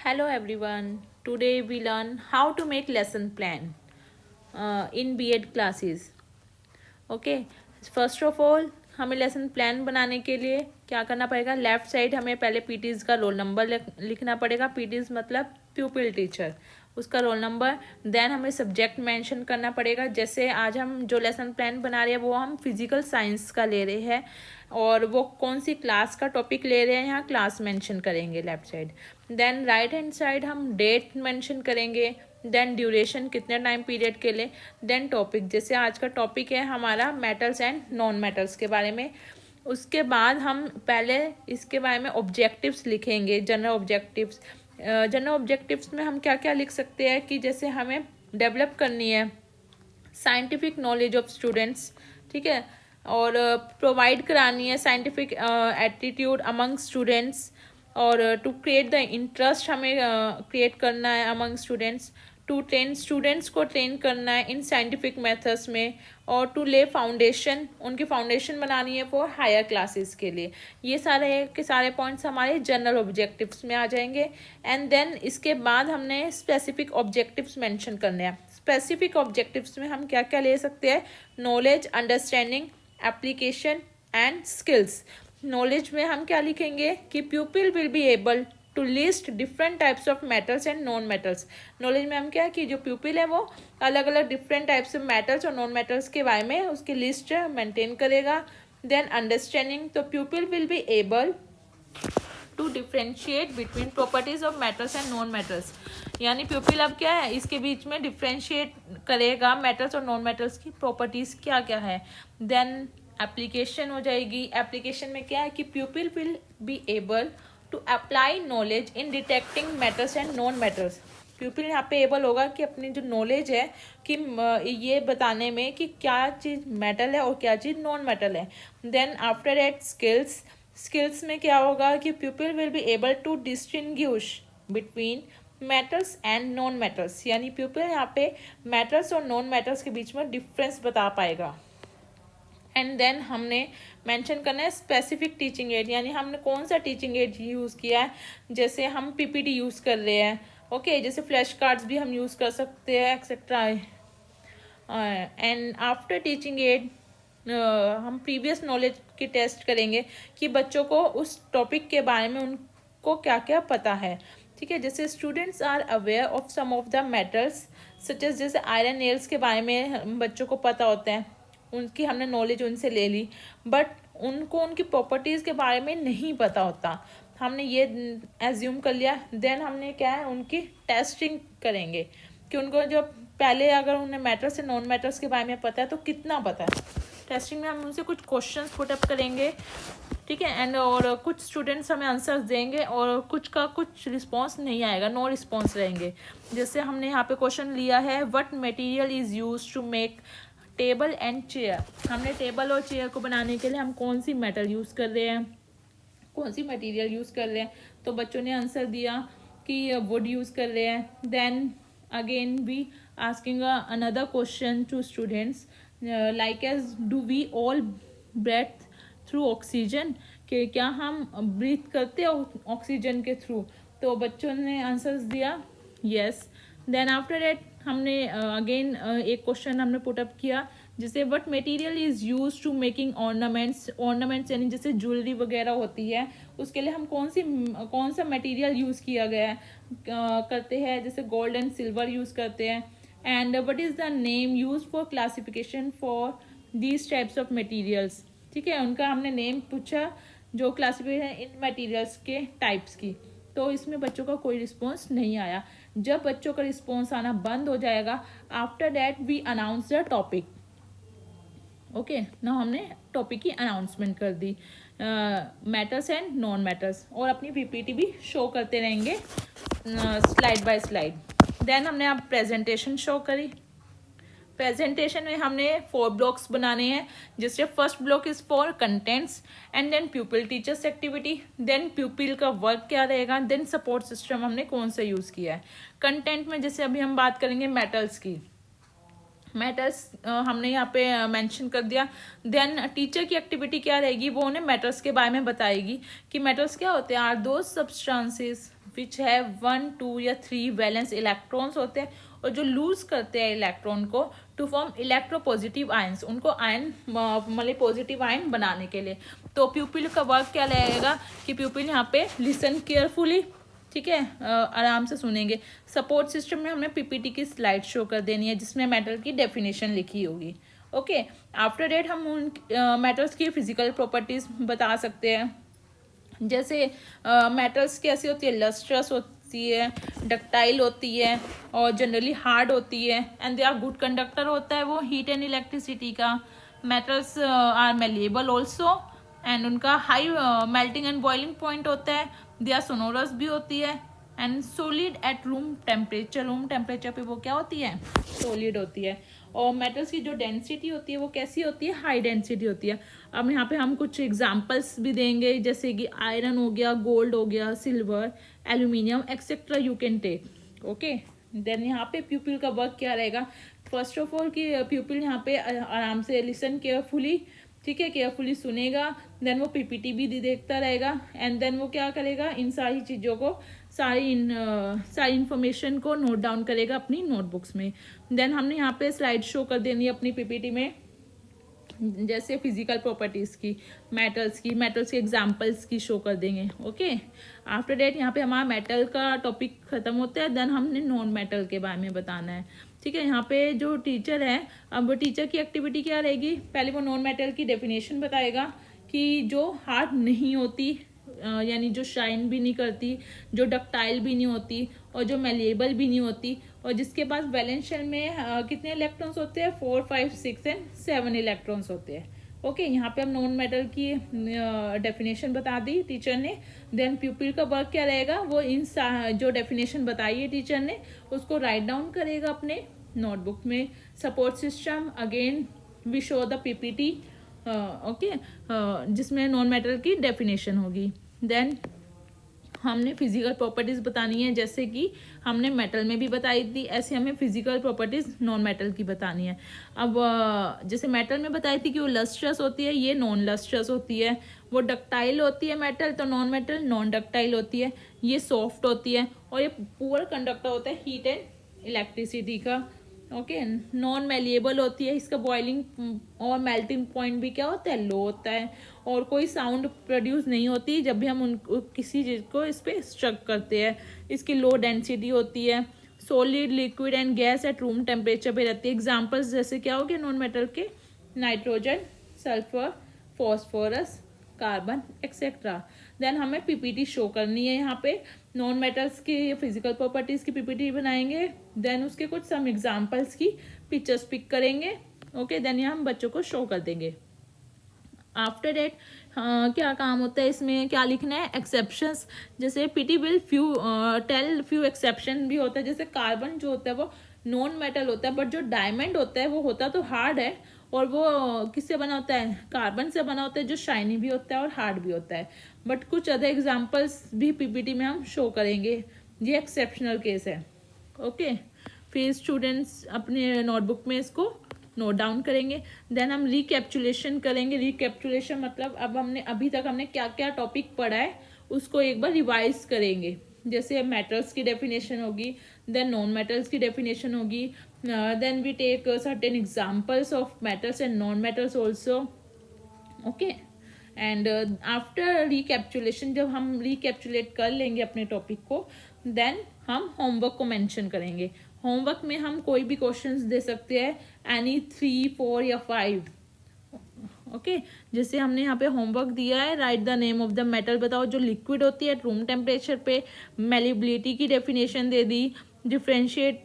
Hello everyone. Today we learn how to make lesson plan in B.Ed classes. Okay, first of all हमें lesson plan बनाने के लिए क्या करना पड़ेगा। लेफ्ट साइड हमें पहले पीटीज का रोल नंबर लिखना पड़ेगा। पीटीज मतलब प्यूपिल टीचर, उसका रोल नंबर। देन हमें सब्जेक्ट मेंशन करना पड़ेगा। जैसे आज हम जो लेसन प्लान बना रहे हैं वो हम फिजिकल साइंस का ले रहे हैं और वो कौन सी क्लास का टॉपिक ले रहे हैं, यहाँ क्लास मेंशन करेंगे left side. Then right hand side हम डेट मेंशन करेंगे। देन ड्यूरेशन, कितने टाइम पीरियड के लिए। देन टॉपिक, जैसे आज का टॉपिक है हमारा मेटल्स एंड नॉन मेटल्स के बारे में। उसके बाद हम पहले इसके बारे में ऑब्जेक्टिव्स लिखेंगे, जनरल ऑब्जेक्टिव्स। जनरल ऑब्जेक्टिव्स में हम क्या क्या लिख सकते हैं कि जैसे हमें डेवलप करनी है साइंटिफिक नॉलेज ऑफ स्टूडेंट्स, ठीक है, और प्रोवाइड करानी है साइंटिफिक एटीट्यूड अमंग स्टूडेंट्स, और टू क्रिएट द इंटरेस्ट हमें क्रिएट करना है among students, to train students को ट्रेन करना है इन साइंटिफिक मेथड्स में, और टू ले फाउंडेशन, उनकी फाउंडेशन बनानी है फॉर हायर क्लासेस के लिए। ये सारे के सारे पॉइंट्स हमारे जनरल ऑब्जेक्टिव्स में आ जाएंगे। एंड देन इसके बाद हमने स्पेसिफिक ऑब्जेक्टिव्स मेंशन करने हैं। स्पेसिफिक ऑब्जेक्टिव्स में हम क्या क्या ले सकते हैं, knowledge, understanding, application and skills. Knowledge में हम क्या लिखेंगे कि pupil will be able to list different types of metals and non metals. Knowledge में हम क्या कि जो प्यूपिल है वो अलग अलग डिफरेंट टाइप्स ऑफ मेटल्स और नॉन मेटल्स के बारे में उसकी लिस्ट मेंटेन करेगा। देन अंडरस्टैंडिंग, तो pupil will be able to differentiate between properties of metals and non metals. यानी प्यूपिल अब क्या है, इसके बीच में डिफ्रेंशिएट करेगा मेटल्स और नॉन मेटल्स की प्रॉपर्टीज क्या क्या है। देन एप्लीकेशन हो जाएगी। एप्लीकेशन में क्या है कि pupil will be able to apply knowledge in detecting metals and non metals. Pupil यहाँ पे एबल होगा कि अपनी जो नॉलेज है कि ये बताने में कि क्या चीज़ मेटल है और क्या चीज़ नॉन मेटल है। Then after that skills. Skills में क्या होगा कि pupil will be able to distinguish between metals and non metals. यानी प्यूपिल यहाँ पे मेटल्स और नॉन मेटल्स के बीच में डिफरेंस बता पाएगा। एंड देन हमने मेंशन करना है स्पेसिफिक टीचिंग एड, यानी हमने कौन सा टीचिंग एड यूज़ किया है। जैसे हम पीपीटी यूज़ कर रहे हैं, ओके, जैसे फ्लैश कार्ड्स भी हम यूज़ कर सकते हैं etcetera. And after teaching add हम प्रीवियस नॉलेज की टेस्ट करेंगे कि बच्चों को उस टॉपिक के बारे में उनको क्या क्या पता है, ठीक है। जैसे students are aware of some of the metals such as, जैसे आयरन नेल्स के बारे में बच्चों को पता होता है, उनकी हमने नॉलेज उनसे ले ली, बट उनको उनकी प्रॉपर्टीज़ के बारे में नहीं पता होता, हमने ये एज्यूम कर लिया। देन हमने क्या है उनकी टेस्टिंग करेंगे कि उनको जो पहले अगर उन्हें मेटल्स से नॉन मेटल्स के बारे में पता है तो कितना पता है। टेस्टिंग में हम उनसे कुछ क्वेश्चंस पुटअप करेंगे, ठीक है, एंड और कुछ स्टूडेंट्स हमें आंसर्स देंगे और कुछ का कुछ रिस्पॉन्स नहीं आएगा, नो रिस्पॉन्स रहेंगे। जैसे हमने यहाँ पे क्वेश्चन लिया है, what material is use to make table and chair. हमने टेबल और चेयर को बनाने के लिए हम कौन सी मेटल यूज़ कर रहे हैं, कौन सी मटेरियल यूज़ कर रहे हैं, तो बच्चों ने आंसर दिया कि वुड यूज़ कर रहे हैं। Then again we asking another question to students like as do we all breathe through oxygen, कि क्या हम ब्रीथ करते हैं ऑक्सीजन के थ्रू, तो बच्चों ने आंसर्स दिया यस। देन आफ्टर दैट हमने अगेन एक क्वेश्चन हमने पुटअप किया, जैसे what material is use to making ornaments. Ornaments यानी जैसे ज्वेलरी वगैरह होती है उसके लिए हम कौन सा मटेरियल यूज़ किया गया है, करते हैं, जैसे गोल्ड एंड सिल्वर यूज़ करते हैं। And what is the name use for classification for these types of materials, ठीक है, उनका हमने नेम पूछा जो क्लासिफिकेशन इन मटेरियल्स के टाइप्स की। तो इसमें बच्चों का कोई रिस्पॉन्स नहीं आया। जब बच्चों का रिस्पॉन्स आना बंद हो जाएगा, after that we announce the topic. Okay, ना हमने टॉपिक की अनाउंसमेंट कर दी, मेटल्स एंड नॉन मेटल्स, और अपनी पीपीटी भी शो करते रहेंगे स्लाइड बाय स्लाइड। देन हमने अब प्रेजेंटेशन शो करी। प्रेजेंटेशन में हमने 4 ब्लॉक्स बनाने हैं, जिससे first block is for contents and then pupil teachers activity, then pupil का वर्क क्या रहेगा, देन सपोर्ट सिस्टम हमने कौन सा यूज़ किया है। कंटेंट में जैसे अभी हम बात करेंगे मेटल्स की, मेटल्स हमने यहाँ पे मेंशन कर दिया। देन टीचर की एक्टिविटी क्या रहेगी, वो उन्हें मेटल्स के बारे में बताएगी कि मेटल्स क्या होते हैं, आर दोज सब्सटेंसेस विच है 1, 2 या 3 वैलेंस इलेक्ट्रॉन्स होते हैं, और जो लूज करते हैं इलेक्ट्रॉन को टू फॉर्म इलेक्ट्रोपॉजिटिव आयंस, उनको आयन मतलब पॉजिटिव आयन बनाने के लिए। तो प्यूपिल का वर्क क्या रहेगा कि प्यूपिल यहाँ पे लिसन केयरफुली, ठीक है, आराम से सुनेंगे। सपोर्ट सिस्टम में हमें पीपीटी की स्लाइड शो कर देनी है जिसमें मेटल की डेफिनेशन लिखी होगी। ओके, आफ्टर डेट हम उन मेटल्स की फिजिकल प्रॉपर्टीज बता सकते हैं, जैसे मेटल्स कैसी होती है, लस्ट्रस होती है, डक्टाइल होती है, और जनरली हार्ड होती है, and they are good conductor होता है वो हीट एंड इलेक्ट्रिसिटी का। Metals are malleable also, and उनका high melting and boiling point होता है। दे आर सोनोरस भी होती है, and solid at room temperature, room temperature पे वो क्या होती है, सॉलिड होती है। और मेटल्स की जो डेंसिटी होती है वो कैसी होती है, हाई डेंसिटी होती है। अब यहाँ पे हम कुछ एग्जांपल्स भी देंगे, जैसे कि आयरन हो गया, गोल्ड हो गया, silver, aluminium etcetera you can take. Okay, then यहाँ पे प्यूपिल का वर्क क्या रहेगा, फर्स्ट ऑफ ऑल कि प्यूपिल यहाँ पे आराम से लिसन केयरफुली, ठीक है, केयरफुली सुनेगा, देन वो पीपीटी भी देखता रहेगा, एंड देन वो क्या करेगा, इन सारी चीज़ों को, सारी इंफॉर्मेशन को नोट डाउन करेगा अपनी नोटबुक्स में। देन हमने यहाँ पे स्लाइड शो कर देनी है अपनी पीपीटी में, जैसे फिजिकल प्रॉपर्टीज़ की, मेटल्स के एग्जांपल्स की शो कर देंगे। ओके, आफ्टर डेट यहाँ पे हमारा मेटल का टॉपिक खत्म होता है, देन हमने नॉन मेटल के बारे में बताना है। ठीक है, यहाँ पे जो टीचर है, अब टीचर की एक्टिविटी क्या रहेगी, पहले वो नॉन मेटल की डेफिनेशन बताएगा कि जो हार्ड नहीं होती, यानी जो शाइन भी नहीं करती, जो डक्टाइल भी नहीं होती, और जो मेलेबल भी नहीं होती, और जिसके पास वैलेंस शेल में कितने इलेक्ट्रॉन्स होते हैं, 4, 5, 6 एंड 7 इलेक्ट्रॉन्स होते हैं। ओके, यहाँ पे हम नॉन मेटल की डेफिनेशन बता दी टीचर ने। देन प्यूपिल का वर्क क्या रहेगा, वो इन जो डेफिनेशन बताई है टीचर ने उसको राइट डाउन करेगा अपने नोटबुक में। Support system, again we show the PPT, okay, जिसमें नॉन मेटल की डेफिनेशन होगी। देन हमने फिजिकल प्रॉपर्टीज बतानी है, जैसे कि हमने मेटल में भी बताई थी, ऐसे हमें फिजिकल प्रॉपर्टीज नॉन मेटल की बतानी है। अब जैसे मेटल में बताई थी कि वो लस्ट्रस होती है, ये नॉन लस्ट्रस होती है। वो डक्टाइल होती है मेटल, तो नॉन मेटल नॉन डक्टाइल होती है। ये सॉफ्ट होती है, और ये पुअर कंडक्टर होता है हीट एंड इलेक्ट्रिसिटी का। ओके, नॉन मेलिएबल होती है, इसका बॉइलिंग और मेल्टिंग पॉइंट भी क्या होता है, लो होता है, और कोई साउंड प्रोड्यूस नहीं होती जब भी हम उनको किसी चीज़ को इस पर स्ट्रक करते हैं। इसकी लो डेंसिटी होती है, solid, liquid and gas at room temperature पे रहती है। एग्जांपल्स जैसे क्या हो गए नॉन मेटल के, nitrogen, sulphur, phosphorus, carbon etcetera. Then हमें पीपीटी शो करनी है, यहाँ पे नॉन मेटल्स की फिजिकल प्रॉपर्टीज की पीपीटी बनाएंगे, देन उसके कुछ सम एग्जांपल्स की पिक्चर्स पिक करेंगे। ओके, देन यहाँ हम बच्चों को शो कर देंगे। आफ्टर डेट क्या काम होता है इसमें, क्या लिखना है, एक्सेप्शंस, जैसे PT will tell few exception भी होता है। जैसे कार्बन जो होता है वो नॉन मेटल होता है, बट जो डायमंड होता है वो होता तो हार्ड है, और वो किससे बना होता है, कार्बन से बना होता है, जो शाइनी भी होता है और हार्ड भी होता है। बट कुछ अदर एग्जांपल्स भी पीपीटी में हम शो करेंगे, ये एक्सेप्शनल केस है। ओके, फिर स्टूडेंट्स अपने नोटबुक में इसको नोट डाउन करेंगे। देन हम रिकैप्चुलेशन करेंगे। रिकैप्चुलेशन मतलब अब हमने अभी तक हमने क्या क्या टॉपिक पढ़ा है उसको एक बार रिवाइज करेंगे। जैसे मेटल्स की डेफिनेशन होगी, देन नॉन मेटल्स की डेफिनेशन होगी, then we take certain examples of metals and non metals also. Okay, and after recapitulation, जब हम रिकैप्चुलेट कर लेंगे अपने टॉपिक को, देन हम होमवर्क को मेंशन करेंगे। होमवर्क में हम कोई भी क्वेश्चंस दे सकते हैं, एनी 3, 4 या 5। ओके, जैसे हमने यहाँ पे होमवर्क दिया है, right the name of the metal, बताओ जो लिक्विड होती है रूम टेम्परेचर पे, मेलिबिलिटी की डेफिनेशन दे दी, डिफ्रेंशिएट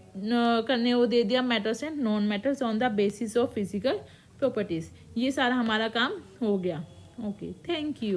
करने वो दे दिया metals and non metals on the basis of physical properties. ये सारा हमारा काम हो गया। Okay, thank you.